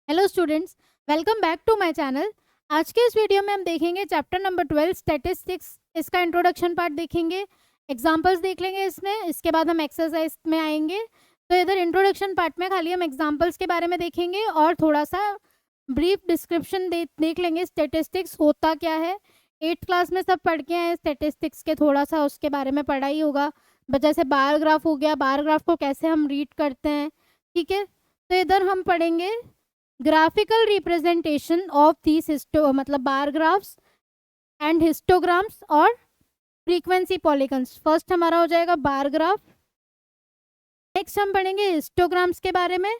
Hello students, welcome back to my channel. आज के इस वीडियो में हम देखेंगे चैप्टर नंबर 12 स्टैटिस्टिक्स। इसका इंट्रोडक्शन पार्ट देखेंगे, एग्जांपल्स देख लेंगे इसमें। इसके बाद हम एक्सरसाइज में आएंगे। तो इधर इंट्रोडक्शन पार्ट में खाली हम एग्जांपल्स के बारे में देखेंगे और थोड़ा सा ब्रीफ डिस्क्रिप्शन देख लेंगे स्टैटिस्टिक्स होता क्या है। 8th क्लास में सब पढ़ के आए स्टैटिस्टिक्स के, थोड़ा सा उसके बारे में पढ़ा ही होगा। जैसे बार ग्राफ हो गया, बार ग्राफ को कैसे हम रीड करते हैं, ठीक है। तो इधर हम पढ़ेंगे ग्राफिकल रिप्रेजेंटेशन ऑफ दीज मतलब बार ग्राफ्स एंड हिस्टोग्राम्स और फ्रीक्वेंसी पॉलीगन्स। फर्स्ट हमारा हो जाएगा बार ग्राफ, नेक्स्ट हम पढ़ेंगे हिस्टोग्राम्स के बारे में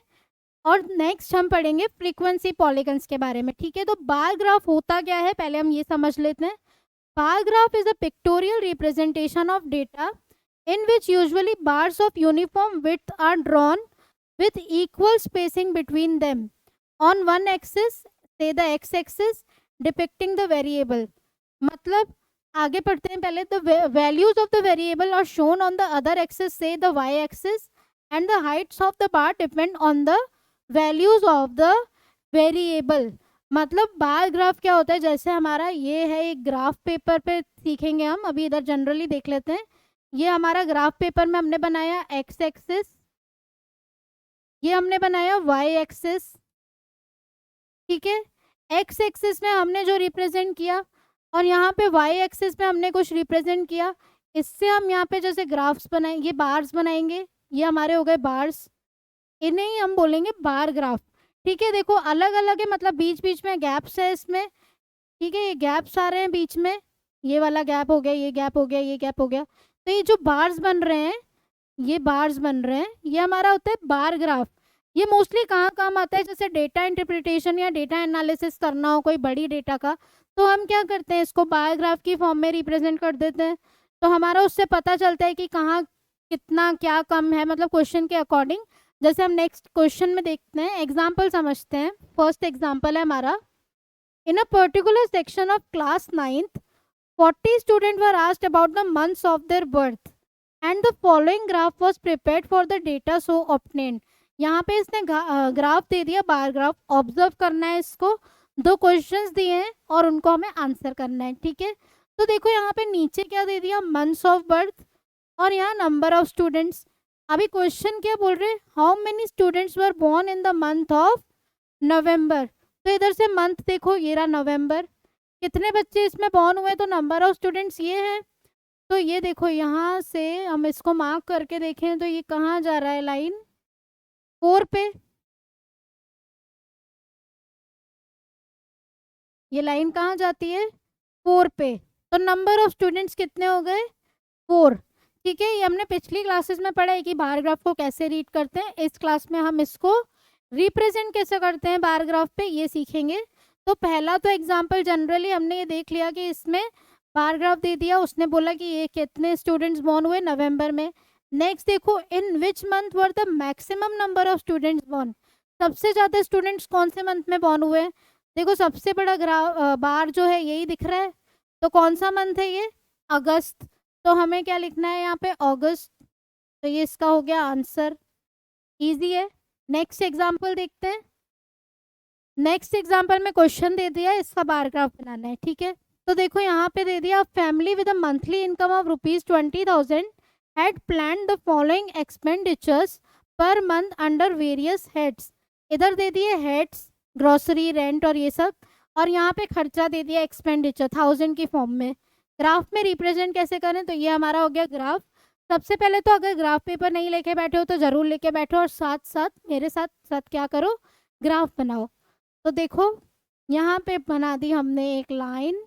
और नेक्स्ट हम पढ़ेंगे फ्रीक्वेंसी पॉलीगन्स के बारे में, ठीक है। तो बार ग्राफ होता क्या है पहले हम ये समझ लेते हैं। Bar graph is a pictorial representation of data in which usually bars of uniform width are drawn with equal spacing between them on one axis, say the x-axis, depicting the variable। मतलब आगे पढ़ते हैं पहले। the values of the variable are shown on the other axis, say the y-axis, and the heights of the bar depend on the values of the variable। मतलब bar graph क्या होता है, जैसे हमारा ये है एक ग्राफ पेपर पे सीखेंगे हम, अभी इधर जनरली देख लेते हैं। ये हमारा ग्राफ पेपर में हमने बनाया एक्स एक्सिस, ये हमने बनाया वाई एक्सिस, ठीक है। एक्स एक्सिस में हमने जो रिप्रेजेंट किया और यहाँ पे वाई एक्सिस में हमने कुछ रिप्रेजेंट किया। इससे हम यहाँ पे जैसे ग्राफ्स बनाए, ये बार्स बनाएंगे, ये हमारे हो गए बार्स, इन्हें ही हम बोलेंगे बार ग्राफ, ठीक है। देखो अलग अलग है, मतलब बीच बीच में गैप्स है इसमें, ठीक है। ये गैप्स आ रहे हैं बीच में, ये वाला गैप हो गया, ये गैप हो गया, ये गैप हो गया। तो ये जो बार्स बन रहे हैं, ये बार्स बन रहे हैं, ये हमारा होता है बार ग्राफ। ये मोस्टली कहाँ काम आता है, जैसे डेटा इंटरप्रिटेशन या डेटा एनालिसिस करना हो कोई बड़ी डेटा का, तो हम क्या करते हैं, इसको बार ग्राफ की फॉर्म में रिप्रेजेंट कर देते हैं। तो हमारा उससे पता चलता है कि कहाँ कितना क्या कम है, मतलब क्वेश्चन के अकॉर्डिंग। जैसे हम नेक्स्ट क्वेश्चन में देखते हैं, एग्जाम्पल समझते हैं। फर्स्ट एग्जाम्पल है हमारा, in a particular section of class 9th 40 students were asked about the months of their birth and the following graph was prepared for the data so obtained। यहाँ पे इसने ग्राफ दे दिया, bar graph. Observe करना है इसको, दो questions दिए हैं और उनको हमें आंसर करना है, ठीक है। तो देखो यहाँ पे नीचे क्या दे दिया, मंथ्स ऑफ बर्थ और यहाँ नंबर ऑफ स्टूडेंट्स। अभी क्वेश्चन क्या बोल रहे हैं, how many students were born in the month of November. तो इधर से मंथ देखो, ये रहा नवंबर, कितने बच्चे इसमें बॉर्न हुए, तो नंबर ऑफ स्टूडेंट्स ये है। तो ये देखो यहाँ से हम इसको मार्क करके देखें तो ये कहाँ जा रहा है, लाइन 4 पे। ये लाइन कहाँ जाती है, 4 पे। तो नंबर ऑफ स्टूडेंट्स कितने हो गए, 4, ठीक है। ये हमने पिछली क्लासेस में पढ़ा है कि बार ग्राफ को कैसे रीड करते हैं। इस क्लास में हम इसको रिप्रेजेंट कैसे करते हैं बार ग्राफ पे, ये सीखेंगे। तो पहला तो एग्जाम्पल जनरली हमने ये देख लिया कि इसमें बार ग्राफ दे दिया, उसने बोला कि ये कितने स्टूडेंट्स बॉर्न हुए नवंबर में। नेक्स्ट देखो, in which month were the maximum number of students born, सबसे ज़्यादा स्टूडेंट्स कौन से मंथ में बॉर्न हुए। देखो सबसे बड़ा ग्राफ बार जो है यही दिख रहा है, तो कौन सा मंथ है ये, अगस्त। तो हमें क्या लिखना है यहाँ पे, अगस्त। तो ये इसका हो गया आंसर, इजी है। नेक्स्ट एग्जाम्पल देखते हैं। नेक्स्ट एग्जाम्पल में क्वेश्चन दे दिया, इसका बार ग्राफ बनाना है, ठीक है। तो देखो यहाँ पे दे दिया, family with a monthly income of ₹20,000 had plan the following expenditures per month under various heads. इधर दे दिए हेड्स, ग्रोसरी, रेंट और ये सब, और यहाँ पे खर्चा दे दिया एक्सपेंडिचर 1000 की फॉर्म में। ग्राफ में रिप्रेजेंट कैसे करें, तो ये हमारा हो गया ग्राफ। सबसे पहले तो अगर ग्राफ पेपर नहीं लेके बैठे हो तो जरूर लेके बैठो और साथ साथ मेरे साथ साथ क्या करो, ग्राफ बनाओ। तो देखो यहाँ पे बना दी हमने एक लाइन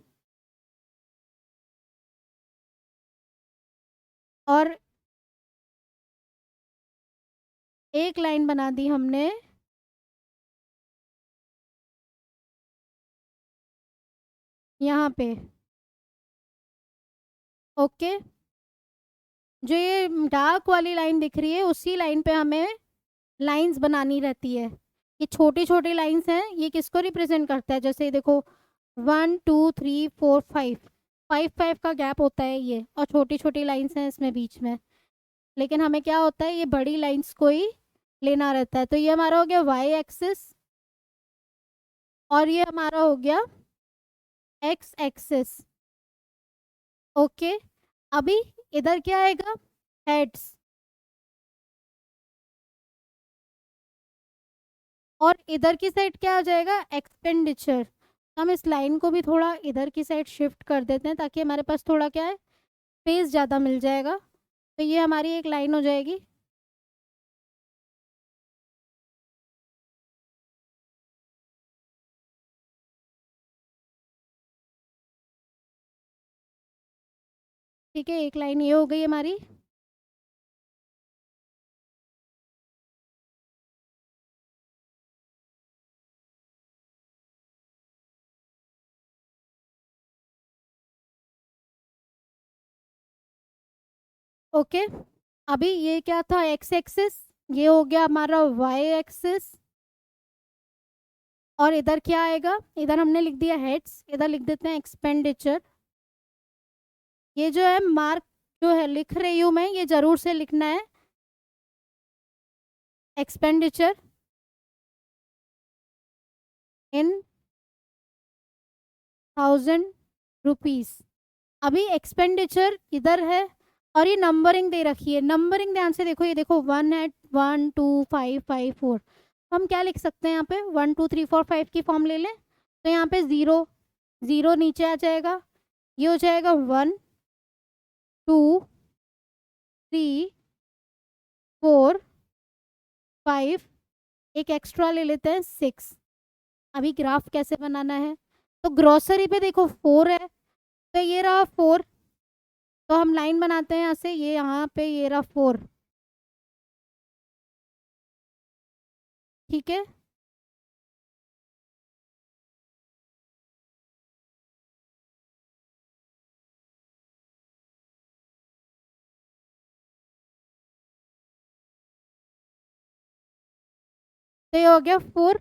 और एक लाइन बना दी हमने यहाँ पे, ओके। जो ये डार्क वाली लाइन दिख रही है उसी लाइन पे हमें लाइंस बनानी रहती है। ये छोटी छोटी लाइंस हैं, ये किसको रिप्रेजेंट करता है, जैसे देखो 1 2 3 4 5 5 5 का गैप होता है ये, और छोटी छोटी लाइंस हैं इसमें बीच में। लेकिन हमें क्या होता है, ये बड़ी लाइंस को ही लेना रहता है। तो ये हमारा हो गया वाई एक्सिस, और ये हमारा हो गया एक्स एक्सिस। ओके, अभी इधर क्या आएगा, हेड्स। और इधर की साइड क्या आ जाएगा, एक्सपेंडिचर। हम इस लाइन को भी थोड़ा इधर की साइड शिफ्ट कर देते हैं ताकि हमारे पास थोड़ा क्या है, स्पेस ज़्यादा मिल जाएगा। तो ये हमारी एक लाइन हो जाएगी। ठीक है, एक लाइन ये हो गई हमारी। ओके, अभी ये क्या था, एक्स एक्सिस। ये हो गया हमारा वाई एक्सिस। और इधर क्या आएगा, इधर हमने लिख दिया हेड्स, इधर लिख देते हैं एक्सपेंडिचर। ये जो है मार्क जो है लिख रही हूँ मैं, ये जरूर से लिखना है, एक्सपेंडिचर इन 1000 रुपीज। अभी एक्सपेंडिचर इधर है और ये नंबरिंग दे रखी है। नंबरिंग ध्यान से देखो, ये देखो 1 है, 1 2 5 5 4। हम क्या लिख सकते हैं यहाँ पे, 1 2 3 4 5 की फॉर्म ले लें। तो यहाँ पे ज़ीरो, ज़ीरो नीचे आ जाएगा। ये हो जाएगा 1 2 3 4 5। एक एक्स्ट्रा ले लेते हैं 6। अभी ग्राफ कैसे बनाना है, तो ग्रोसरी पे देखो 4 है, तो ये रहा 4। तो हम लाइन बनाते हैं यहाँ से, ये यहाँ पे ये रहा 4। ठीक है, तो ये हो गया 4।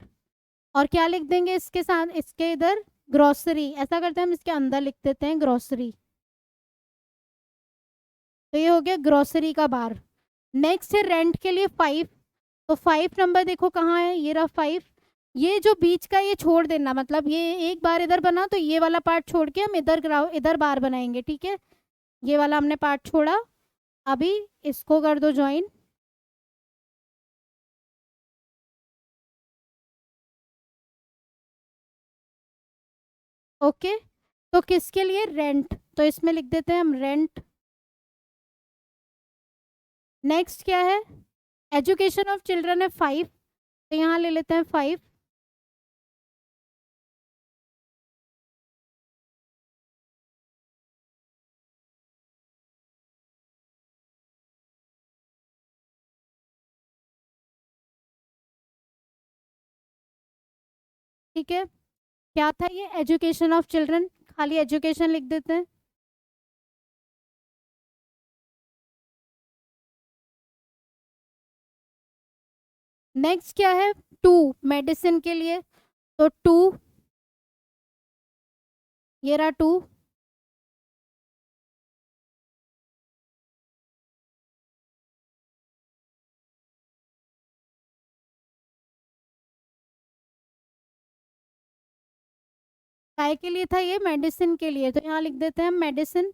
और क्या लिख देंगे इसके साथ, इसके इधर ग्रोसरी, ऐसा करते हैं हम इसके अंदर लिख देते हैं ग्रोसरी। तो ये हो गया ग्रोसरी का बार। नेक्स्ट है रेंट के लिए 5। तो 5 नंबर देखो कहाँ है, ये रहा 5। ये जो बीच का ये छोड़ देना, मतलब ये एक बार इधर बना तो ये वाला पार्ट छोड़ के हम इधर इधर बार बनाएंगे। ठीक है, ये वाला हमने पार्ट छोड़ा। अभी इसको कर दो ज्वाइन। ओके, तो किसके लिए, रेंट, तो इसमें लिख देते हैं हम रेंट। नेक्स्ट क्या है, एजुकेशन ऑफ चिल्ड्रन है 5, तो यहाँ ले लेते हैं 5। ठीक है, क्या था ये, एजुकेशन ऑफ चिल्ड्रन, खाली एजुकेशन लिख देते हैं। नेक्स्ट क्या है, 2, मेडिसिन के लिए। तो 2, ये रहा 2। काय के लिए था ये, मेडिसिन के लिए, तो यहाँ लिख देते हैं मेडिसिन।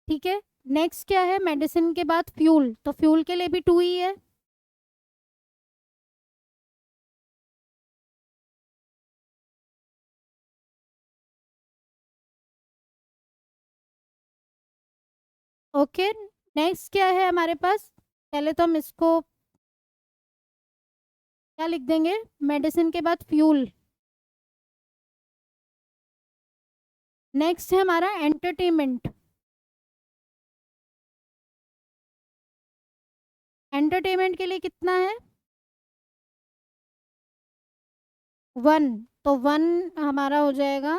ठीक है, नेक्स्ट क्या है, मेडिसिन के बाद फ्यूल, तो फ्यूल के लिए भी 2 ही है। ओके, नेक्स्ट क्या है हमारे पास, पहले तो हम इसको क्या लिख देंगे, मेडिसिन के बाद फ्यूल। नेक्स्ट है हमारा एंटरटेनमेंट। एंटरटेनमेंट के लिए कितना है, 1। तो 1 हमारा हो जाएगा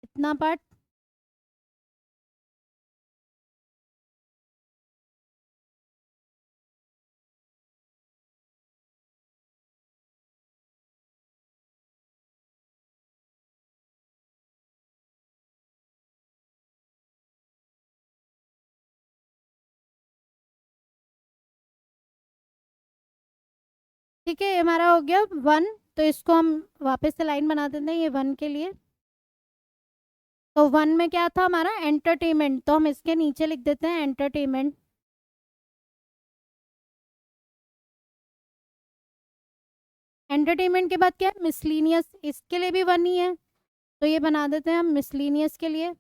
इतना पार्ट। ठीक है, ये हमारा हो गया 1। तो इसको हम वापस से लाइन बना देते हैं ये 1 के लिए। तो 1 में क्या था हमारा एंटरटेनमेंट, तो हम इसके नीचे लिख देते हैं एंटरटेनमेंट। एंटरटेनमेंट के बाद क्या है मिसलीनियस, इसके लिए भी 1 ही है, तो ये बना देते हैं हम मिसलीनियस के लिए।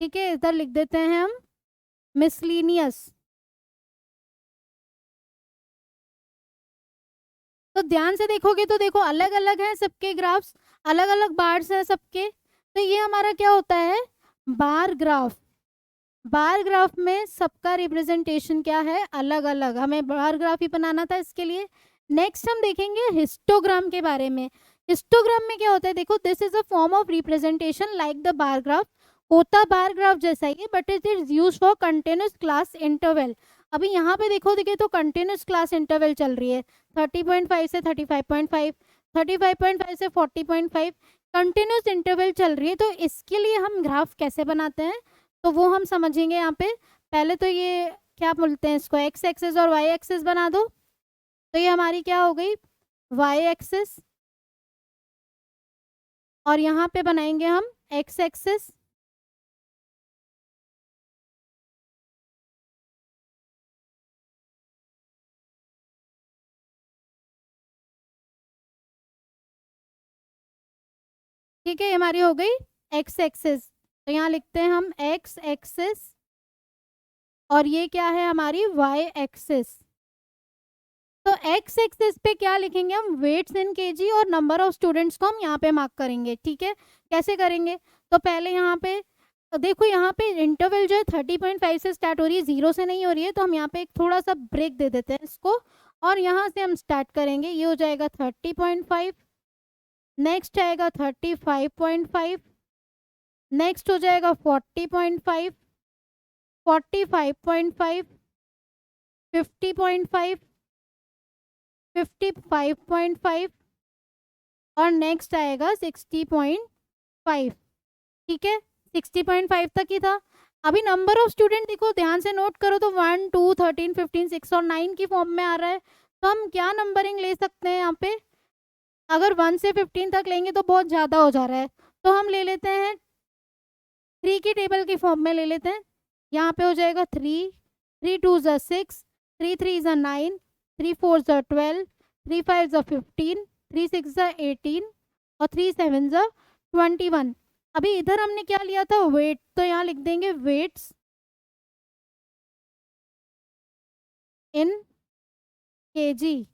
ठीक है, इधर लिख देते हैं हम मिसलीनियस। तो ध्यान से देखोगे तो देखो अलग अलग हैं सबके ग्राफ्स, अलग अलग बार्स हैं सबके। तो ये हमारा क्या होता है बार ग्राफ। बार ग्राफ में सबका रिप्रेजेंटेशन क्या है अलग अलग, हमें बार ग्राफ ही बनाना था इसके लिए। नेक्स्ट हम देखेंगे हिस्टोग्राम के बारे में। हिस्टोग्राम में क्या होता है देखो, this is a form of representation like the bar graph. होता बार ग्राफ जैसा ही but it is use for continuous class interval. अभी यहाँ पे देखो देखिए तो कंटिन्यूस क्लास इंटरवल चल रही है 30.5 से 35.5, 35.5 से 40.5, कंटिन्यूस इंटरवल चल रही है। तो इसके लिए हम ग्राफ कैसे बनाते हैं तो वो हम समझेंगे यहाँ पे। पहले तो ये क्या बोलते हैं इसको एक्स एक्सिस और वाई एक्सिस बना दो। तो ये हमारी क्या हो गई वाई एक्सिस, और यहाँ पे बनाएंगे हम एक्स एक्सिस। ठीक है, ये हमारी हो गई एक्स एक्सिस। तो यहाँ लिखते हैं हम एक्स एक्सिस, और ये क्या है हमारी वाई एक्सिस। तो एक्स एक्सिस पे क्या लिखेंगे हम वेट्स इन केजी, और नंबर ऑफ स्टूडेंट्स को हम यहाँ पे मार्क करेंगे। ठीक है, कैसे करेंगे तो पहले यहाँ पे देखो, यहाँ पे इंटरवल जो है 30.5 से स्टार्ट हो रही है, 0 से नहीं हो रही है। तो हम यहाँ पे एक थोड़ा सा ब्रेक दे देते हैं इसको, और यहाँ से हम स्टार्ट करेंगे। ये हो जाएगा 30.5, नेक्स्ट आएगा 35.5, नेक्स्ट हो जाएगा 40.5, 45.5, 50.5, 55.5, और नेक्स्ट आएगा 60.5। ठीक है, 60.5 तक ही था। अभी नंबर ऑफ स्टूडेंट देखो ध्यान से नोट करो तो 1 2 13 15 6 और 9 की फॉर्म में आ रहा है। तो हम क्या नंबरिंग ले सकते हैं यहाँ पे, अगर 1 से 15 तक लेंगे तो बहुत ज़्यादा हो जा रहा है, तो हम ले लेते हैं 3 की टेबल की फॉर्म में ले लेते हैं। यहाँ पे हो जाएगा 3, 3 2 ज़ा 6, 3 3 ज़ा 9, 3 4 ज़ा 12, 3 5 ज़ा 15, 3 6 ज़ा 18, और 3 7 ज़ा 21। अभी इधर हमने क्या लिया था वेट, तो यहाँ लिख देंगे वेट्स इन केजी।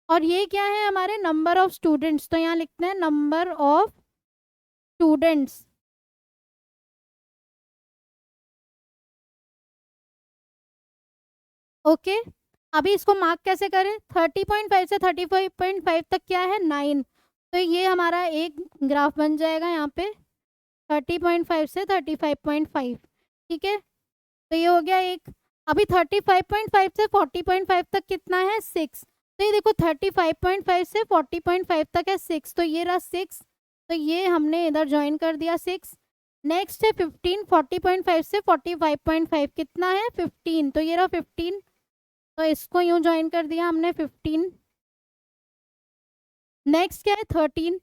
और ये क्या है हमारे नंबर ऑफ स्टूडेंट्स, तो यहाँ लिखते हैं नंबर ऑफ स्टूडेंट्स। ओके, अभी इसको मार्क कैसे करें, 30.5 से 35.5 तक क्या है 9। तो ये हमारा एक ग्राफ बन जाएगा यहाँ पे 30.5 से 35.5। ठीक है, तो ये हो गया एक। अभी 35.5 से 40.5 तक कितना है 6। तो ये देखो 35.5 से 40.5 तक है 6, तो ये रहा 6, तो ये हमने इधर ज्वाइन कर दिया 6। नेक्स्ट है 15, 40.5 से 45.5 कितना है 15, तो ये रहा 15, तो इसको यूं ज्वाइन कर दिया हमने 15। नेक्स्ट क्या है 13,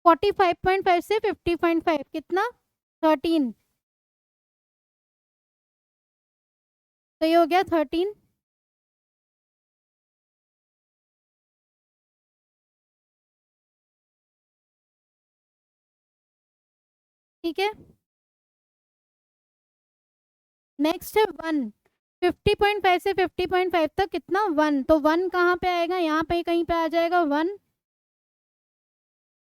45.5 से 50.5 कितना 13, तो ये हो गया 13। ठीक है, नेक्स्ट है 1, 50.5 से 50.5 तक कितना 1, तो 1 कहाँ पे आएगा यहाँ पे कहीं पे आ जाएगा 1।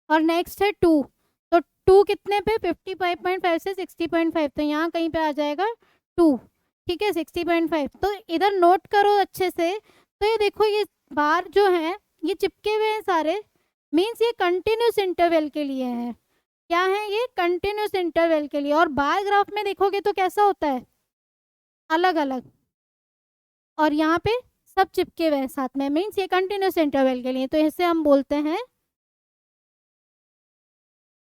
और नेक्स्ट है 2, तो 2 कितने पे 55.5 से 60.5, तो यहाँ कहीं पे आ जाएगा 2। ठीक है, 60.5। तो इधर नोट करो अच्छे से, तो ये देखो ये बार जो है ये चिपके हुए हैं सारे, मीन्स ये कंटिन्यूस इंटरवल के लिए है। क्या है ये? कंटिन्यूस इंटरवल के लिए। और बार ग्राफ में देखोगे तो कैसा होता है? अलग अलग। और यहाँ पे सब चिपके हुए हैं साथ में, मीन्स ये कंटिन्यूस इंटरवल के लिए, तो इसे हम बोलते हैं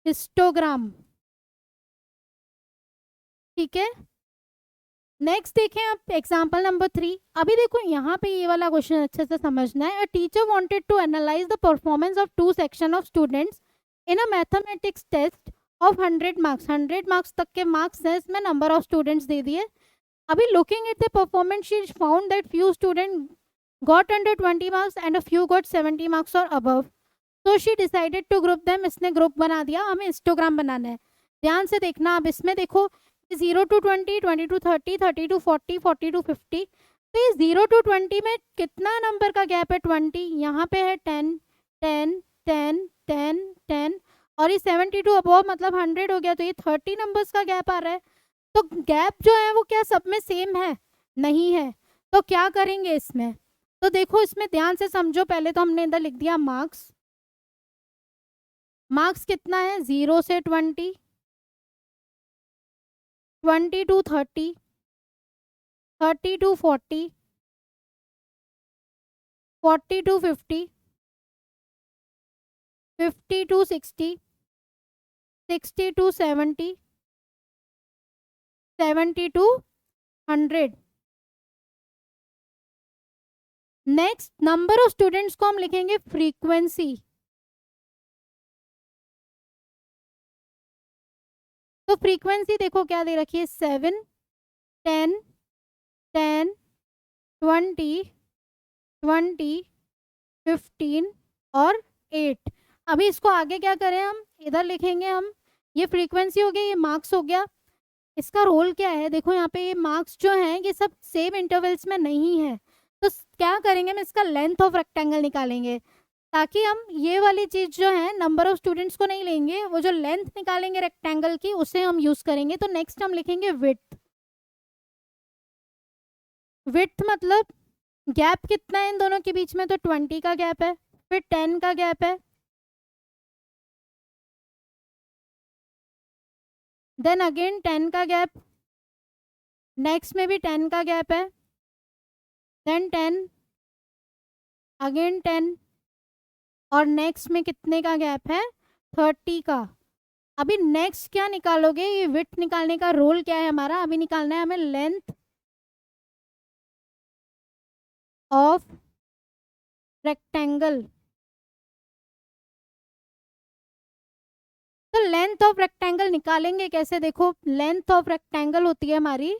हिस्टोग्राम। ठीक है, नेक्स्ट देखें आप एग्जाम्पल नंबर 3। अभी देखो यहाँ पे ये वाला क्वेश्चन अच्छे से समझना है। A teacher wanted to analyse the performance of 2 section of students in a mathematics test of 100 marks. 100 marks तक के मार्क्स है, इसमें नंबर ऑफ स्टूडेंट्स दे दिए। अभी looking at the performance she found that few student got under 20 marks and a few got 70 marks और above. तो she decided to group them. इसने ग्रुप बना दिया, हमें हिस्टोग्राम बनाना है। ध्यान से देखना, अब इसमें देखो 0 to 20, 20 to 30, 30 to 40, 40 to 50। तो ये 0 to 20 में कितना नंबर का गैप है? 20। यहाँ पे है 10, 10, 10, 10, 10 और ये 70 to अबव मतलब 100 हो गया, तो ये 30 नंबर्स का गैप आ रहा है। तो गैप जो है वो क्या सब में सेम है? नहीं है। तो क्या करेंगे इसमें? तो देखो इसमें ध्यान से समझो। पहले तो हमने इधर लिख दिया मार्क्स। मार्क्स कितना है? 0 से 20, 20 to 30, 30 to 40, 40 to 50, 50 to 60, 60 to 70, 70 to 100। Next number of students को हम लिखेंगे फ्रीक्वेंसी। तो फ्रीक्वेंसी देखो क्या दे रखी है? 7, 10, 10, 20, 20, 15 और 8। अभी इसको आगे क्या करें हम? इधर लिखेंगे हम। ये फ्रीक्वेंसी हो गया, ये मार्क्स हो गया। इसका रोल क्या है? देखो यहाँ पे ये मार्क्स जो हैं ये सब सेम इंटरवल्स में नहीं है। तो क्या करेंगे? हम इसका लेंथ ऑफ रेक्टेंगल निकालेंगे, ताकि हम ये वाली चीज जो है नंबर ऑफ स्टूडेंट्स को नहीं लेंगे, वो जो लेंथ निकालेंगे रेक्टेंगल की उसे हम यूज करेंगे। तो नेक्स्ट हम लिखेंगे विड्थ। विड्थ मतलब गैप कितना है इन दोनों के बीच में? तो 20 का गैप है, फिर 10 का गैप है, देन अगेन 10 का गैप, नेक्स्ट में भी 10 का गैप है, देन 10, अगेन 10 और नेक्स्ट में कितने का गैप है? 30 का। अभी नेक्स्ट क्या निकालोगे? ये विड्थ निकालने का रोल क्या है हमारा? अभी निकालना है हमें लेंथ ऑफ रेक्टेंगल। तो लेंथ ऑफ रेक्टेंगल निकालेंगे कैसे? देखो लेंथ ऑफ रेक्टेंगल होती है हमारी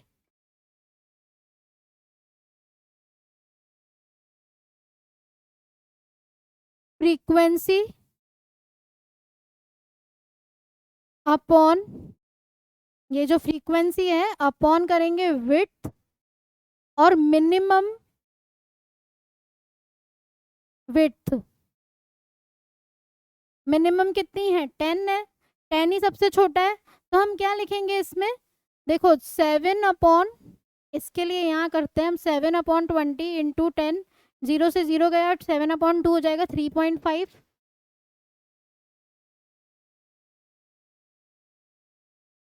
फ्रीक्वेंसी अपॉन, ये जो फ्रीक्वेंसी है अपॉन करेंगे विड्थ और मिनिमम विड्थ। मिनिमम कितनी है? 10 है, 10 ही सबसे छोटा है। तो हम क्या लिखेंगे इसमें? देखो 7 अपॉन, इसके लिए यहाँ करते हैं हम 7 अपॉन 20 इंटू 10। 0 से 0 गया, 7 अपॉन 2 हो जाएगा 3.5,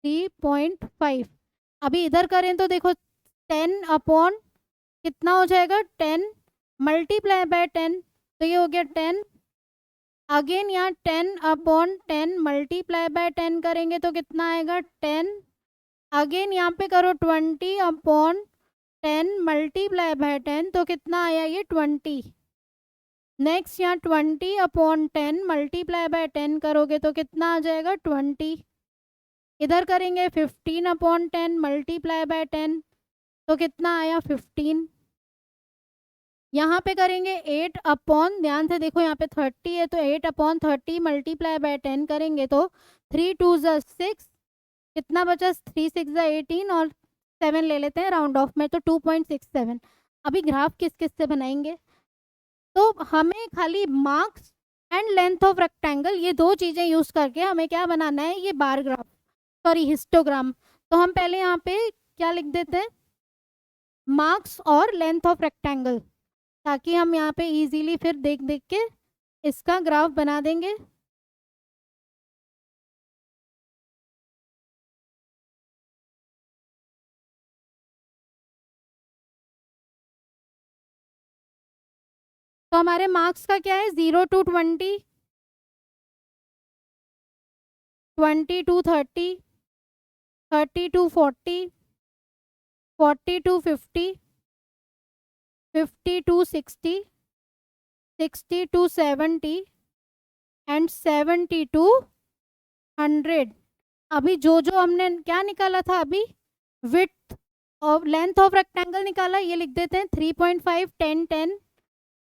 3.5। अभी इधर करें तो देखो 10 अपॉन कितना हो जाएगा? 10 मल्टीप्लाई बाय 10, तो ये हो गया 10। अगेन यहाँ 10 अपॉन 10 मल्टीप्लाई बाय 10 करेंगे तो कितना आएगा? 10। अगेन यहाँ पे करो 20 अपॉन 10 मल्टीप्लाई बाय 10, तो कितना आया? ये 20। नेक्स्ट यहाँ 20 अपॉन 10 मल्टीप्लाई बाय 10 करोगे तो कितना आ जाएगा? 20। इधर करेंगे 15 अपॉन 10 मल्टीप्लाई बाय 10, तो कितना आया? 15। यहाँ पे करेंगे 8 अपॉन, ध्यान से देखो यहाँ पे 30 है, तो 8 अपॉन 30 मल्टीप्लाई बाय 10 करेंगे तो 3 2 6, कितना बचा? 3 6 18 और 7 ले लेते हैं राउंड ऑफ में, तो 2.67। अभी ग्राफ किस किस से बनाएंगे? तो हमें खाली marks and length of rectangle, ये दो चीज़ें यूज करके हमें क्या बनाना है? ये बार ग्राफ, सॉरी हिस्टोग्राम। तो हम पहले यहाँ पे क्या लिख देते हैं? मार्क्स और लेंथ ऑफ रेक्टेंगल। ताकि हम यहाँ पे इजीली फिर देख देख के इसका ग्राफ बना देंगे। तो हमारे मार्क्स का क्या है, 0 to 20, 20 to 30, 30 to 40, 40 to 50, 50 to 60, 60 to 70 and 70 to 100। अभी जो जो हमने क्या निकाला था अभी, विड्थ और लेंथ ऑफ रेक्टेंगल निकाला, ये लिख देते हैं 3.5, 10, 10।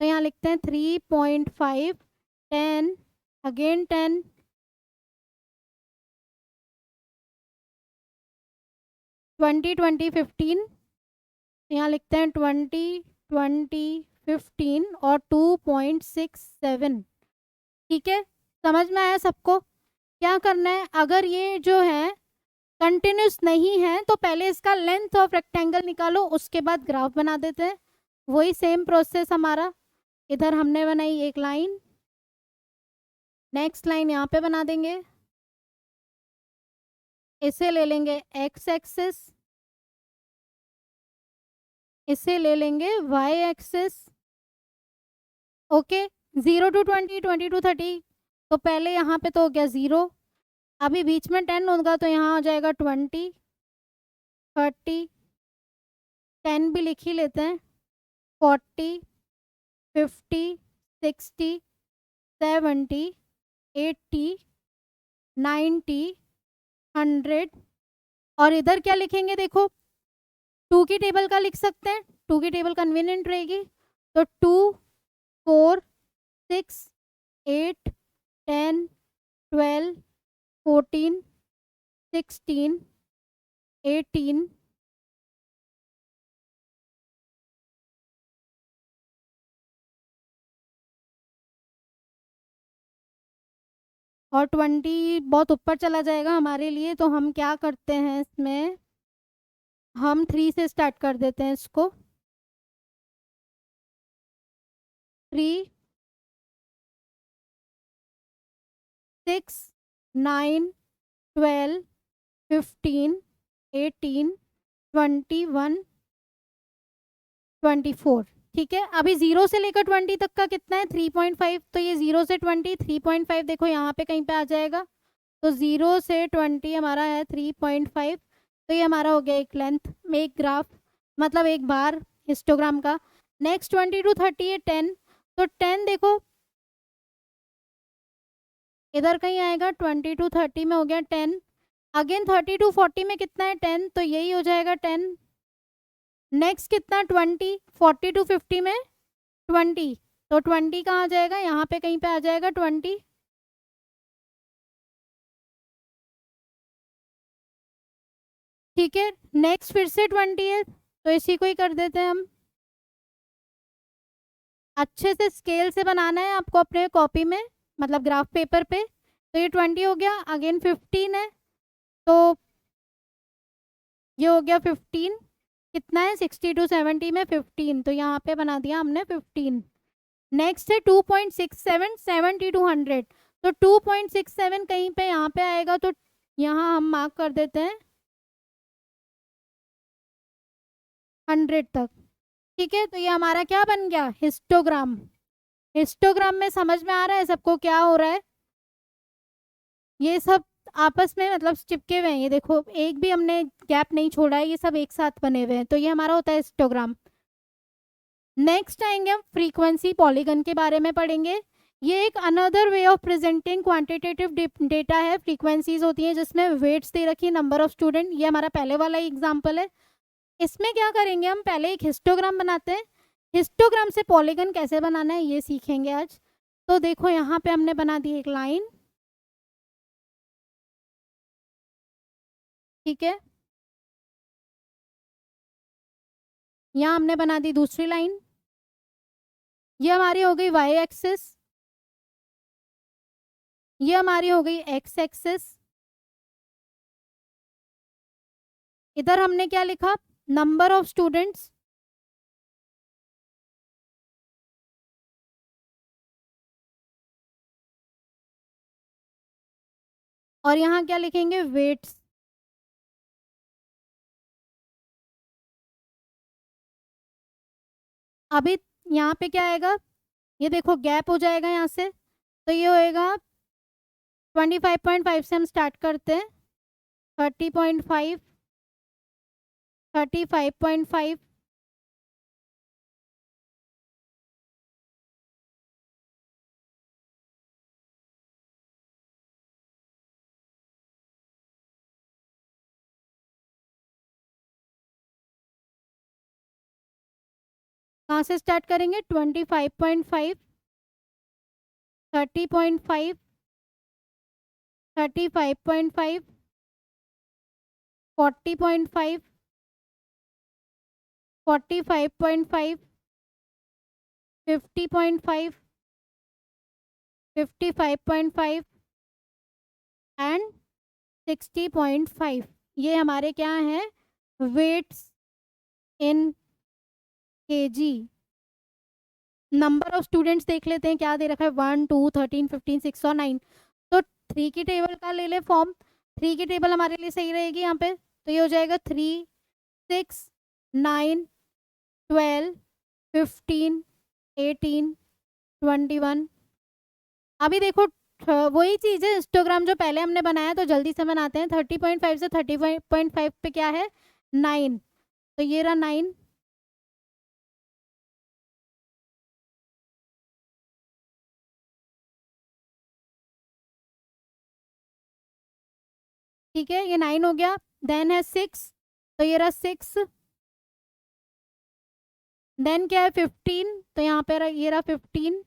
तो यहाँ लिखते हैं 3.5, 10, अगेन 10, 20, 20, 15। यहाँ लिखते हैं 20, 20, 15 और 2.67। ठीक है, समझ में आया सबको? क्या करना है, अगर ये जो है कंटिन्यूस नहीं है तो पहले इसका लेंथ ऑफ रेक्टेंगल निकालो, उसके बाद ग्राफ बना देते हैं। वही सेम प्रोसेस हमारा, इधर हमने बनाई एक लाइन, नेक्स्ट लाइन यहाँ पे बना देंगे, इसे ले लेंगे एक्स एक्सिस, इसे ले लेंगे Y axis. Okay, 0 to 20, 20 to 30, तो पहले यहाँ पे तो हो गया 0, अभी बीच में 10 होगा तो यहाँ हो जाएगा 20, 30, 10 भी लिख ही लेते हैं, 40, 50, 60, 70, 80, 90, 100। और इधर क्या लिखेंगे, देखो 2 की टेबल का लिख सकते हैं, 2 की टेबल कन्वीनियंट रहेगी। तो 2, 4, 6, 8, 10, 12, 14, 16, 18, और 20 बहुत ऊपर चला जाएगा हमारे लिए, तो हम क्या करते हैं इसमें, हम 3 से स्टार्ट कर देते हैं इसको। 3, 6, 9, 12, 15, 18, 21, 24। ठीक है, अभी 0 से लेकर 20 तक का कितना है, 3.5। तो ये 0 से 20, 3.5 देखो यहाँ पे कहीं पे आ जाएगा। तो 0 से 20 हमारा है 3.5। तो ये हमारा हो गया एक लेंथ में एक ग्राफ, मतलब एक बार हिस्टोग्राम का। नेक्स्ट 20 to 30 है 10। तो 10 देखो इधर कहीं आएगा, 20 to 30 में हो गया 10। अगेन 30 to 40 में कितना है 10, तो यही हो जाएगा 10। नेक्स्ट कितना 20, 40 to 50 में 20, तो 20 कहाँ आ जाएगा, यहाँ पे कहीं पे आ जाएगा 20। ठीक है, नेक्स्ट फिर से 20 है, तो इसी को ही कर देते हैं हम। अच्छे से स्केल से बनाना है आपको अपने कॉपी में, मतलब ग्राफ पेपर पे। तो ये 20 हो गया, अगेन 15 है, तो ये हो गया 15। कितना है 60 to 70 में 15, तो यहाँ पे बना दिया हमने 15। नेक्स्ट है 2.67, 70 to 100। तो 2.67 कहीं पे यहाँ पे आएगा, तो यहाँ हम मार्क कर देते हैं 100 तक। ठीक है, तो ये हमारा क्या बन गया, हिस्टोग्राम। हिस्टोग्राम में समझ में आ रहा है सबको क्या हो रहा है, ये सब आपस में मतलब चिपके हुए हैं, ये देखो एक भी हमने गैप नहीं छोड़ा है, ये सब एक साथ बने हुए हैं, तो ये हमारा होता है हिस्टोग्राम। नेक्स्ट आएंगे हम फ्रीक्वेंसी पॉलीगन के बारे में पढ़ेंगे। ये एक another way of presenting quantitative data है। फ्रीक्वेंसीज होती हैं जिसमें वेट्स दे रखी है, नंबर ऑफ स्टूडेंट, ये हमारा पहले वाला एग्जाम्पल है। इसमें क्या करेंगे हम, पहले एक हिस्टोग्राम बनाते हैं, हिस्टोग्राम से पॉलीगन कैसे बनाना है ये सीखेंगे आज। तो देखो यहाँ पे हमने बना दी एक लाइन, ठीक है, यहाँ हमने बना दी दूसरी लाइन, ये हमारी हो गई वाई एक्सिस, ये हमारी हो गई एक्स एक्सिस। इधर हमने क्या लिखा, नंबर ऑफ स्टूडेंट्स, और यहाँ क्या लिखेंगे, वेट्स। अभी यहाँ पे क्या आएगा, ये देखो गैप हो जाएगा यहाँ से, तो ये होएगा 25.5 से हम स्टार्ट करते हैं, 30.5, 35.5, कहाँ से स्टार्ट करेंगे, 25.5, 30.5, 35.5, 40.5, 45.5, 50.5, 55.5 एंड 60.5। ये हमारे क्या हैं, weights in KG. Number of students देख लेते हैं, क्या दे रखा है, 1, 2, 13, 15, 6 और 9। तो 3 की टेबल का ले ले फॉर्म, 3 की टेबल हमारे लिए सही रहेगी यहाँ पे, तो ये हो जाएगा 3, 6, 9, 12, 15, 18, 21। अभी देखो वही चीज़ है, हिस्टोग्राम जो पहले हमने बनाया, तो जल्दी से बनाते हैं। 30.5 से 35.5 पे क्या है, 9, तो ये रहा 9। ठीक है, ये 9 हो गया। देन है 6, तो ये रहा 6। देन क्या है 15, तो यहाँ पे ये रहा 15।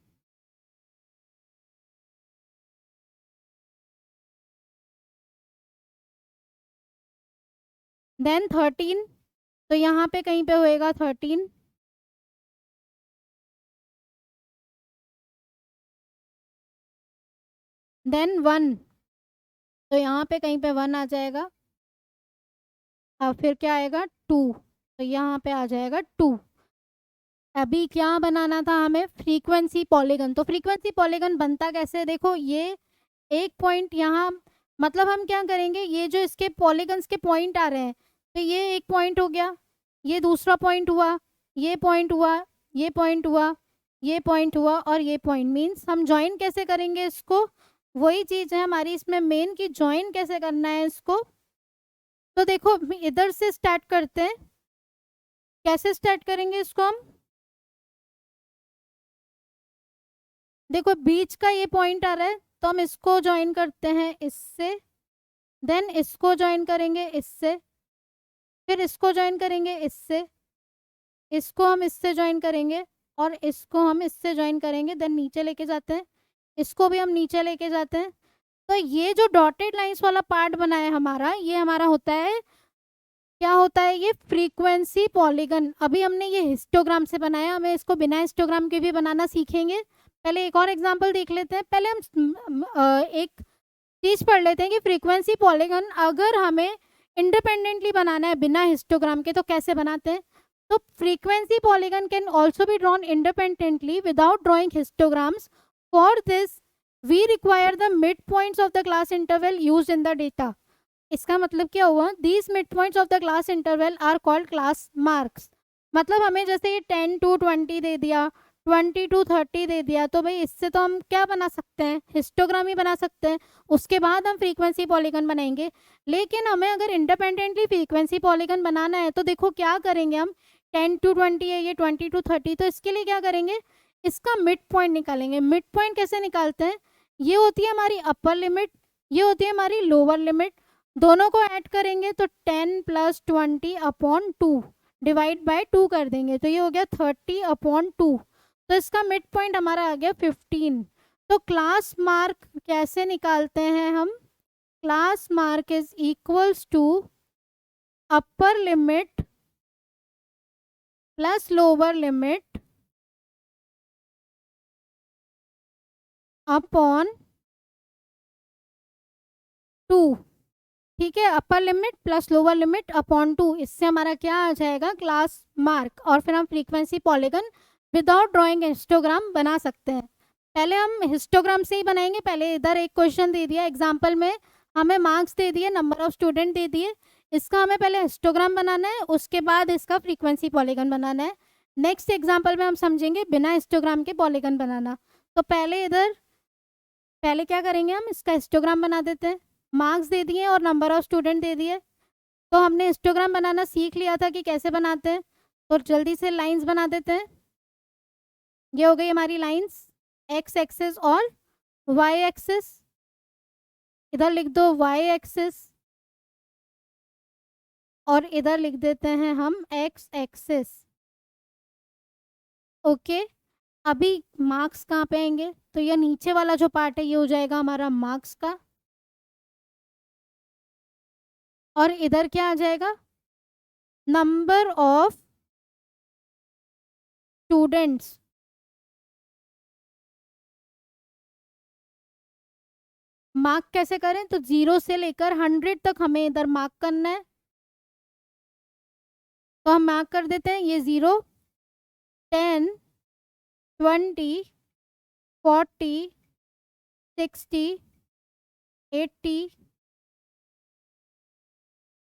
देन 13, तो यहाँ पे कहीं पे होएगा 13। देन 1, तो यहाँ पे कहीं पे 1 आ जाएगा। अब फिर क्या आएगा 2, तो यहाँ पे आ जाएगा 2। अभी क्या बनाना था हमें, फ्रीक्वेंसी पॉलीगन। तो फ्रीक्वेंसी पॉलीगन बनता कैसे, देखो ये एक पॉइंट यहाँ, मतलब हम क्या करेंगे, ये जो इसके पॉलीगन्स के पॉइंट आ रहे हैं, तो ये एक पॉइंट हो गया, ये दूसरा पॉइंट हुआ, ये पॉइंट हुआ, ये पॉइंट हुआ, ये पॉइंट हुआ, और ये पॉइंट। मीन्स हम ज्वाइन कैसे करेंगे इसको, वही चीज़ है हमारी इसमें मेन, की ज्वाइन कैसे करना है इसको। तो देखो इधर से स्टार्ट करते हैं, कैसे स्टार्ट करेंगे इसको हम, देखो बीच का ये पॉइंट आ रहा है, तो हम इसको ज्वाइन करते हैं इससे, देन इसको ज्वाइन करेंगे इससे, फिर इसको ज्वाइन करेंगे इससे, इसको हम इससे ज्वाइन करेंगे, और इसको हम इससे ज्वाइन करेंगे, देन नीचे लेके जाते हैं, इसको भी हम नीचे लेके जाते हैं। तो ये जो डॉटेड लाइंस वाला पार्ट बना है हमारा, ये हमारा होता है, क्या होता है, ये फ्रीक्वेंसी पॉलीगन। अभी हमने ये हिस्टोग्राम से बनाया, हमें इसको बिना हिस्टोग्राम के भी बनाना सीखेंगे। पहले एक और एग्जांपल देख लेते हैं। पहले हम एक चीज़ पढ़ लेते हैं कि फ्रीक्वेंसी पॉलीगन अगर हमें इंडिपेंडेंटली बनाना है बिना हिस्टोग्राम के, तो कैसे बनाते हैं। तो frequency polygon can also be drawn independently without drawing histograms. For this we require the mid points of the class interval used in the data. इसका मतलब क्या हुआ, these mid points of the class interval are called class marks. मतलब हमें जैसे ये 10 to 20 दे दिया, 20 to 30 दे दिया, तो भाई इससे तो हम क्या बना सकते हैं, हिस्टोग्राम ही बना सकते हैं। उसके बाद हम फ्रीक्वेंसी पॉलीगन बनाएंगे। लेकिन हमें अगर इंडिपेंडेंटली फ्रीक्वेंसी पॉलीगन बनाना है, तो देखो क्या करेंगे हम, 10 to 20 है, ये 20 to 30, तो इसके लिए क्या करेंगे, इसका मिड पॉइंट निकालेंगे। मिड पॉइंट कैसे निकालते हैं, ये होती है हमारी अपर लिमिट, ये होती है हमारी लोअर लिमिट, दोनों को ऐड करेंगे तो 10 + 20/2 डिवाइड बाय 2 कर देंगे, तो ये हो गया 30/2। तो इसका मिड पॉइंट हमारा आ गया 15। तो क्लास मार्क कैसे निकालते हैं हम, class mark is equals to upper limit plus lower limit upon 2। ठीक है, upper limit plus lower limit upon 2, इससे हमारा क्या आ जाएगा, क्लास मार्क। और फिर हम frequency polygon without drawing histogram बना सकते हैं। पहले हम हिस्टोग्राम से ही बनाएंगे। पहले इधर एक क्वेश्चन दे दिया एग्जाम्पल में, हमें मार्क्स दे दिए, नंबर ऑफ स्टूडेंट दे दिए, इसका हमें पहले हिस्टोग्राम बनाना है, उसके बाद इसका फ्रीक्वेंसी पॉलीगन बनाना है। नेक्स्ट एग्जाम्पल में हम समझेंगे बिना हिस्टोग्राम के पॉलीगन बनाना। तो पहले क्या करेंगे, हम इसका हिस्टोग्राम बना देते हैं। मार्क्स दे दिए और नंबर ऑफ स्टूडेंट दे दिए, तो हमने हिस्टोग्राम बनाना सीख लिया था कि कैसे बनाते हैं, तो जल्दी से लाइंस बना देते हैं। ये हो गई हमारी लाइंस, एक्स एक्सिस और वाई एक्सिस। इधर लिख दो वाई एक्सिस और इधर लिख देते हैं हम एक्स एक्सिस। ओके, अभी मार्क्स कहाँ पे आएंगे, तो ये नीचे वाला जो पार्ट है ये हो जाएगा हमारा मार्क्स का, और इधर क्या आ जाएगा, नंबर ऑफ स्टूडेंट्स। मार्क कैसे करें, तो 0 से लेकर 100 तक हमें इधर मार्क करना है। तो हम मार्क कर देते हैं, ये 0, 10, 20, 40, 60, 80,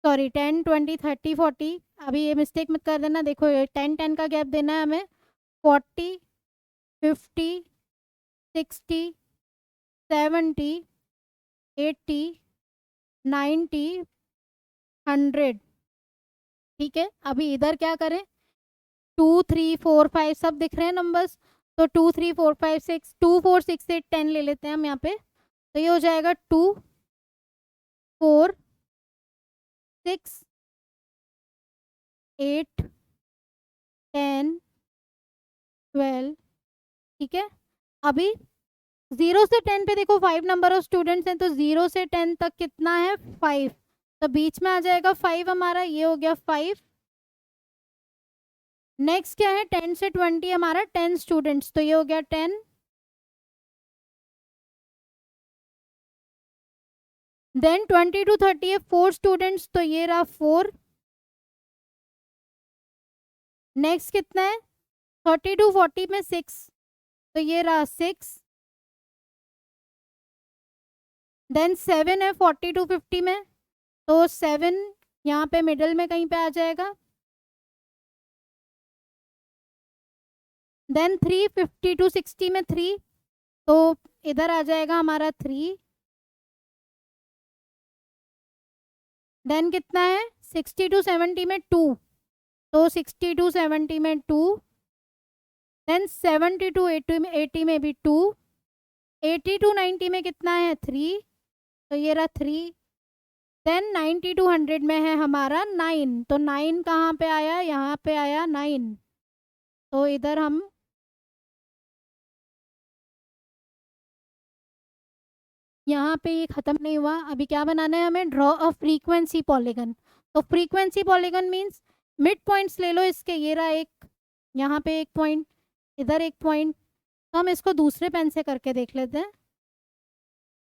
सॉरी 10, 20, 30, 40। अभी ये मिस्टेक मत कर देना, देखो ये 10 का गैप देना है हमें, 40, 50, 60, 70, 80, 90, 100। ठीक है, अभी इधर क्या करें, 2, 3, 4, 5 सब दिख रहे हैं नंबर्स, तो 2, 3, 4, 5, 6, 2, 4, 6, 8, 10 ले लेते हैं हम यहाँ पे। तो ये हो जाएगा 2, 4, 6, 8, 10, 12। ठीक है, अभी 0 से 10 पे देखो 5 नंबर ऑफ स्टूडेंट्स हैं, तो 0 से 10 तक कितना है, 5, तो बीच में आ जाएगा 5 हमारा, ये हो गया 5। नेक्स्ट क्या है, 10 से 20 हमारा 10 स्टूडेंट्स, तो ये हो गया 10। देन 20 टू 30 है 4 स्टूडेंट्स, तो ये रहा 4। नेक्स्ट कितना है, 30 टू 40 में 6, तो ये रहा 6। देन 7 है 40 टू 50 में, तो 7 यहाँ पे मिडल में कहीं पे आ जाएगा। देन 3, 50 टू 60 में 3, तो इधर आ जाएगा हमारा 3। देन कितना है, 60 टू 70 में 2, तो 60 टू 70 में 2। देन 70 टू 80 में भी 2। 80 टू 90 में कितना है, 3, तो ये रहा 3। देन 90 टू 100 में है हमारा 9, तो 9 कहाँ पे आया, यहाँ पे आया 9, तो इधर हम यहाँ पे ये खत्म नहीं हुआ, अभी क्या बनाना है हमें, ड्रॉ अ फ्रीक्वेंसी पॉलीगन। तो frequency polygon means mid points ले लो इसके, ये रहा एक, यहाँ पे एक पॉइंट, इधर एक पॉइंट, तो हम इसको दूसरे पेन से करके देख लेते हैं।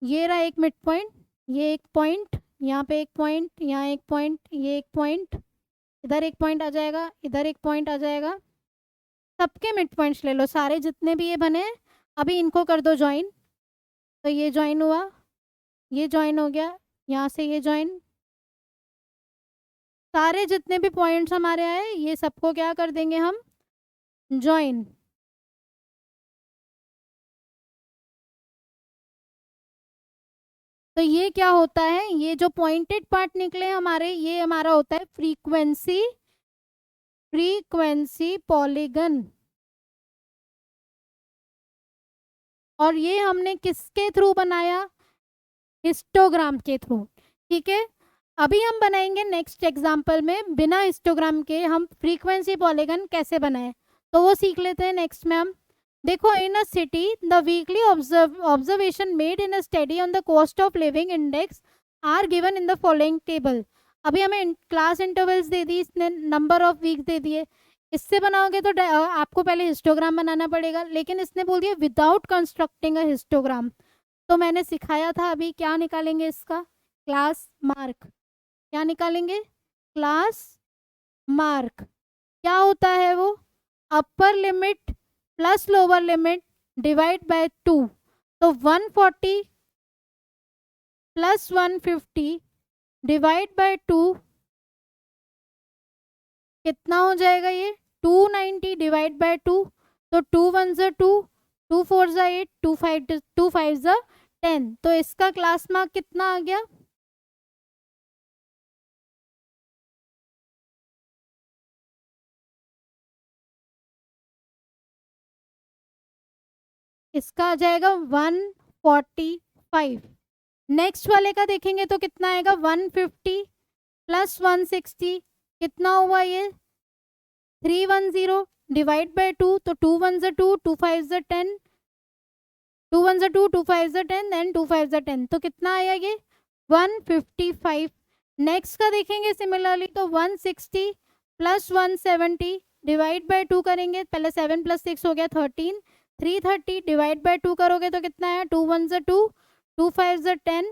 ये रहा एक मिड पॉइंट, ये एक पॉइंट, यहाँ पे एक पॉइंट, यहाँ एक पॉइंट, ये एक पॉइंट, इधर एक पॉइंट आ जाएगा, इधर एक पॉइंट आ जाएगा। सबके मिड पॉइंट्स ले लो, सारे जितने भी ये बने, अभी इनको कर दो ज्वाइन, तो ये ज्वाइन हुआ, ये ज्वाइन हो गया, यहाँ से ये ज्वाइन, सारे जितने भी पॉइंट्स हमारे आए ये सबको क्या कर देंगे हम, ज्वाइन। तो ये क्या होता है, ये जो पॉइंटेड पार्ट निकले हमारे, ये हमारा होता है फ्रीक्वेंसी पॉलीगन। और ये हमने किसके थ्रू बनाया, हिस्टोग्राम के थ्रू। ठीक है, अभी हम बनाएंगे नेक्स्ट एग्जांपल में बिना हिस्टोग्राम के हम फ्रीक्वेंसी पॉलीगन कैसे बनाए, तो वो सीख लेते हैं नेक्स्ट में हम। देखो, in a city the weekly observation made in a study on the cost of living index are given in the following table. अभी हमें क्लास इंटरवल्स दे दी इसने, नंबर ऑफ वीक दे दिए, इससे बनाओगे तो आपको पहले हिस्टोग्राम बनाना पड़ेगा, लेकिन इसने बोल दिया विदाउट कंस्ट्रक्टिंग अ हिस्टोग्राम। तो मैंने सिखाया था अभी, क्या निकालेंगे इसका, क्लास मार्क। क्या निकालेंगे, क्लास मार्क। क्या होता है वो, अपर limit plus lower limit divide by 2, तो 140 प्लस 150 डिवाइड बाय 2 कितना हो जाएगा ये 290 डिवाइड बाय 2, तो 2 1 ज़ा 2, 2 4 ज़ा 8, 2 5 ज़ा 10, तो इसका क्लास मार्क कितना आ गया? इसका आ जाएगा 145। नेक्स्ट वाले का देखेंगे तो कितना आएगा 150 प्लस 160 कितना हुआ ये 310 डिवाइड बाय 2, तो 2 1 ज़ा 2, 2 5 ज़ा 10, 2 1 ज़ा 2, 2 5 ज़ा 10, देन 2 5 ज़ा 10, तो कितना आया ये 155। नेक्स्ट का देखेंगे सिमिलरली तो 160 प्लस 170 डिवाइड बाय 2 करेंगे, पहले 7 प्लस 6 हो गया 13, 330 डिवाइड बाय 2 करोगे तो कितना है 2 1 ज़ा 2, 2 5 ज़ा 10,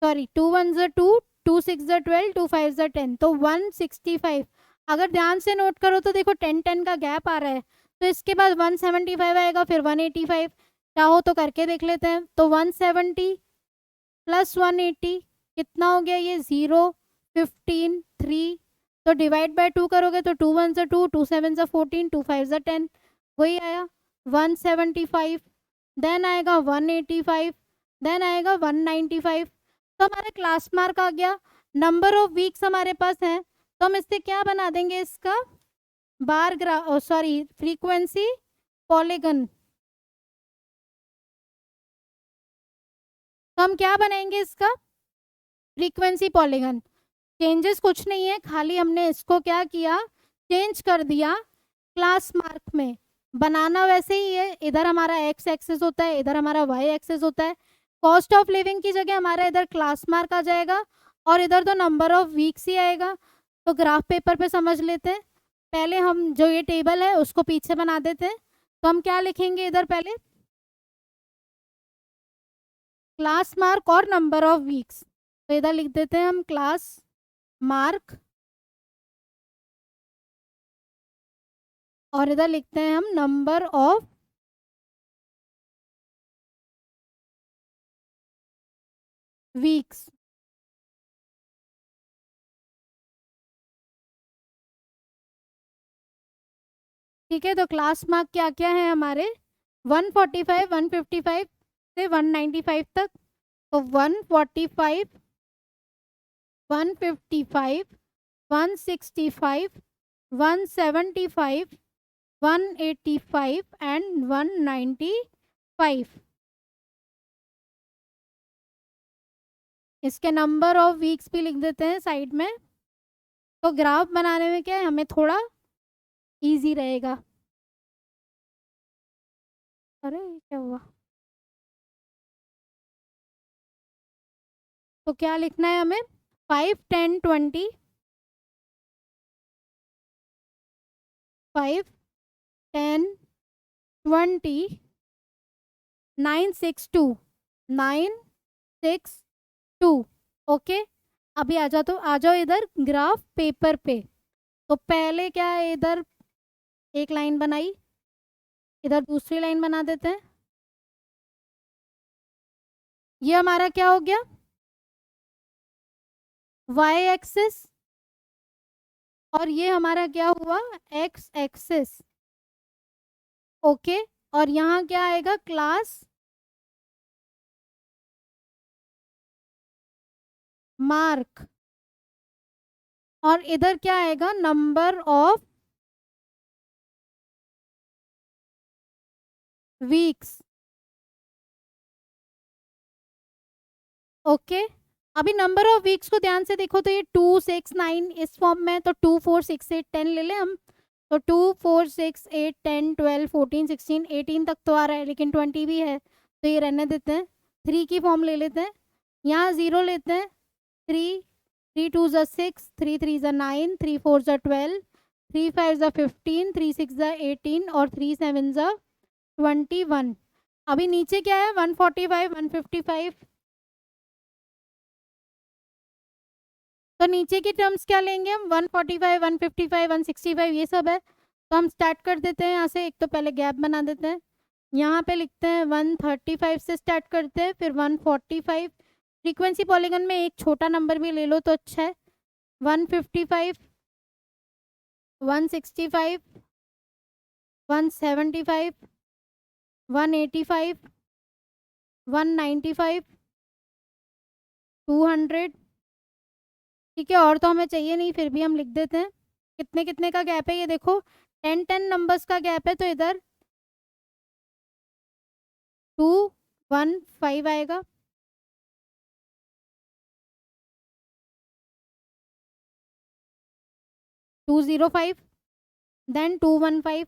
सॉरी 2 1 ज़ा 2, 2 6 ज़ा 12, 2 5 ज़ा 10, तो 165। अगर ध्यान से नोट करो तो देखो 10 10 का गैप आ रहा है, तो इसके बाद 175 आएगा, फिर 185, चाहो तो करके देख लेते हैं। तो 170 प्लस 180 कितना हो गया ये 0 15 3, तो डिवाइड बाय 2 करोगे तो 2 1 ज़ा 2, 2 7 ज़ा 14, 2 5 ज़ा 10, वही आया 175, देन आएगा 185, देन आएगा 195, तो हमारा क्लास मार्क आ गया। नंबर ऑफ वीक्स हमारे पास है, तो हम इससे क्या बना देंगे इसका bar graph, sorry frequency polygon, तो हम क्या बनाएंगे इसका फ्रीक्वेंसी पॉलीगन। चेंजेस कुछ नहीं है, खाली हमने इसको क्या किया चेंज कर दिया क्लास मार्क में। बनाना वैसे ही है, इधर हमारा एक्स एक्सेस होता है, इधर हमारा वाई एक्सेस होता है। कॉस्ट ऑफ लिविंग की जगह हमारा इधर क्लास मार्क आ जाएगा और इधर तो नंबर ऑफ वीक्स ही आएगा। तो ग्राफ पेपर पे समझ लेते हैं, पहले हम जो ये टेबल है उसको पीछे बना देते हैं। तो हम क्या लिखेंगे इधर पहले क्लास मार्क और नंबर ऑफ वीक्स, तो इधर लिख देते हैं हम क्लास मार्क और इधर लिखते हैं हम नंबर ऑफ वीक्स। ठीक है, तो क्लास मार्क क्या क्या है हमारे 145 155 से 195 तक, तो 145 155 165 175 185 एंड 195। इसके नंबर ऑफ वीक्स भी लिख देते हैं साइड में, तो ग्राफ बनाने में क्या है हमें थोड़ा इजी रहेगा। अरे क्या हुआ, तो क्या लिखना है हमें 5 10 20 5 10 20 9 6 2 9 6 2। ओके, अभी आ जाओ इधर ग्राफ पेपर पे। तो पहले क्या है इधर एक लाइन बनाई, इधर दूसरी लाइन बना देते हैं। ये हमारा क्या हो गया वाई एक्सिस और ये हमारा क्या हुआ एक्स एक्सिस। ओके, और यहाँ क्या आएगा क्लास मार्क और इधर क्या आएगा नंबर ऑफ वीक्स। ओके, अभी नंबर ऑफ वीक्स को ध्यान से देखो तो ये 2 6 9 इस फॉर्म में है, तो 2 4 6 8 10 ले लें हम, तो 2 4 6 8 10 12 14 16 18 तक तो आ रहा है, लेकिन 20 भी है तो ये रहने देते हैं। 3 की फॉर्म ले लेते हैं, यहाँ 0 लेते हैं, 3 3 2 ज़ा 6, 3 3 ज़ा 9, 3 4 ज़ा 12, 3 5 ज़ा 15, 3 6 ज़ा 18 और 3 7 ज़ा 21। अभी नीचे क्या है 145 155, तो नीचे की टर्म्स क्या लेंगे हम 145 155 165 ये सब है। तो हम स्टार्ट कर देते हैं यहाँ से, एक तो पहले गैप बना देते हैं, यहाँ पे लिखते हैं 135 से स्टार्ट करते हैं, फिर 145, फ्रीक्वेंसी पॉलीगन में एक छोटा नंबर भी ले लो तो अच्छा है। 155, 165, 175, 185, 195, 200। ठीक है, और तो हमें चाहिए नहीं, फिर भी हम लिख देते हैं। कितने कितने का गैप है ये देखो, 10 नंबर्स का गैप है, तो इधर 215 आएगा। Two 05, then 215।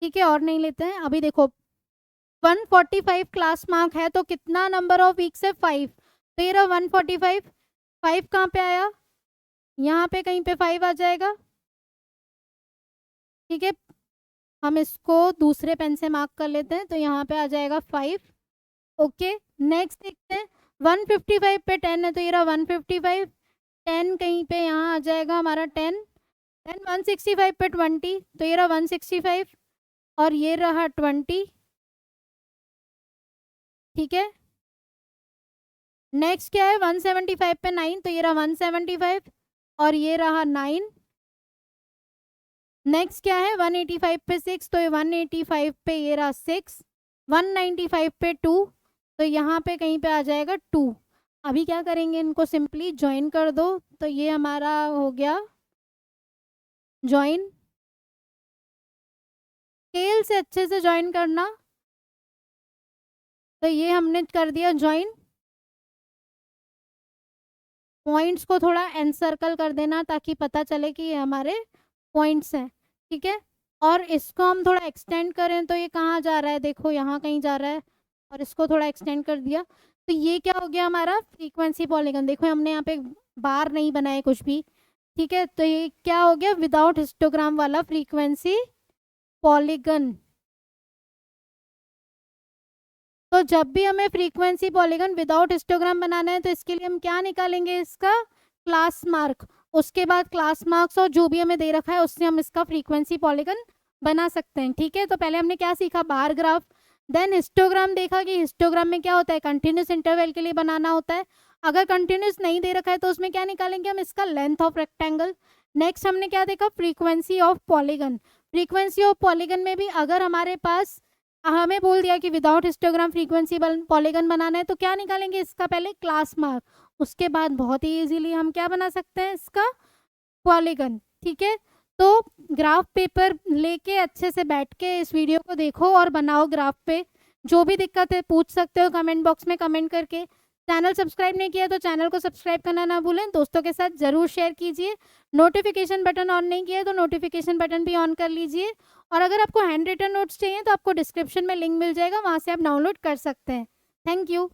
ठीक है, और नहीं लेते हैं अभी। देखो 145 क्लास मार्क है, तो कितना नंबर ऑफ वीक्स है 5, तो ये रहा 145। 5 कहाँ पे आया, यहाँ पे कहीं पे 5 आ जाएगा। ठीक है, हम इसको दूसरे पेन से मार्क कर लेते हैं, तो यहाँ पे आ जाएगा 5। ओके, नेक्स्ट देखते हैं। 155 पे 10 है, तो ये रहा 155। 10 कहीं पे यहाँ आ जाएगा हमारा 10। देन 165 पे 20, तो ये रहा 165 और ये रहा 20। ठीक है, नेक्स्ट क्या है, 175 पे 9, तो ये रहा 175 और ये रहा 9। नेक्स्ट क्या है, 185 पे 6, तो ये 185 पे ये रहा 6। 195 पे 2, तो यहाँ पे कहीं पे आ जाएगा 2। अभी क्या करेंगे, इनको सिंपली ज्वाइन कर दो, तो ये हमारा हो गया ज्वाइन। स्केल से अच्छे से ज्वाइन करना, तो ये हमने कर दिया ज्वाइन। पॉइंट्स को थोड़ा एनसर्कल कर देना ताकि पता चले कि ये हमारे पॉइंट्स हैं। ठीक है, और इसको हम थोड़ा एक्सटेंड करें तो ये कहाँ जा रहा है, देखो यहाँ कहीं जा रहा है, और इसको थोड़ा एक्सटेंड कर दिया, तो ये क्या हो गया हमारा फ्रीक्वेंसी पॉलीगन। देखो हमने यहाँ पे बार नहीं बनाए कुछ भी। ठीक है, तो ये क्या हो गया, विदाउट हिस्टोग्राम वाला फ्रीक्वेंसी पॉलीगन। तो जब भी हमें फ्रीक्वेंसी पॉलीगन विदाउट हिस्टोग्राम बनाना है, तो इसके लिए हम क्या निकालेंगे, इसका क्लास मार्क। उसके बाद क्लास मार्क्स और जो भी हमें दे रखा है उससे हम इसका फ्रीक्वेंसी पॉलीगन बना सकते हैं। ठीक है, तो पहले हमने क्या सीखा, बार ग्राफ। देन हिस्टोग्राम देखा कि हिस्टोग्राम में क्या होता है, कंटिन्यूस इंटरवल के लिए बनाना होता है। अगर कंटिन्यूस नहीं दे रखा है तो उसमें क्या निकालेंगे हम, इसका लेंथ ऑफ रेक्टेंगल। नेक्स्ट हमने क्या देखा, frequency of polygon. Frequency of polygon में भी अगर हमारे पास, हमें बोल दिया कि विदाउट हिस्टोग्राम फ्रीक्वेंसी पॉलीगन बनाना है, तो क्या निकालेंगे, इसका पहले क्लास मार्क, उसके बाद बहुत ही इजीली हम क्या बना सकते हैं, इसका पॉलीगन। ठीक है, तो ग्राफ पेपर लेके अच्छे से बैठ के इस वीडियो को देखो और बनाओ ग्राफ पे। जो भी दिक्कत है पूछ सकते हो कमेंट बॉक्स में कमेंट करके। चैनल सब्सक्राइब नहीं किया तो चैनल को सब्सक्राइब करना ना भूलें, दोस्तों के साथ ज़रूर शेयर कीजिए। नोटिफिकेशन बटन ऑन नहीं किया तो नोटिफिकेशन बटन भी ऑन कर लीजिए। और अगर आपको हैंड रिटन नोट्स चाहिए तो आपको डिस्क्रिप्शन में लिंक मिल जाएगा, वहाँ से आप डाउनलोड कर सकते हैं। Thank you.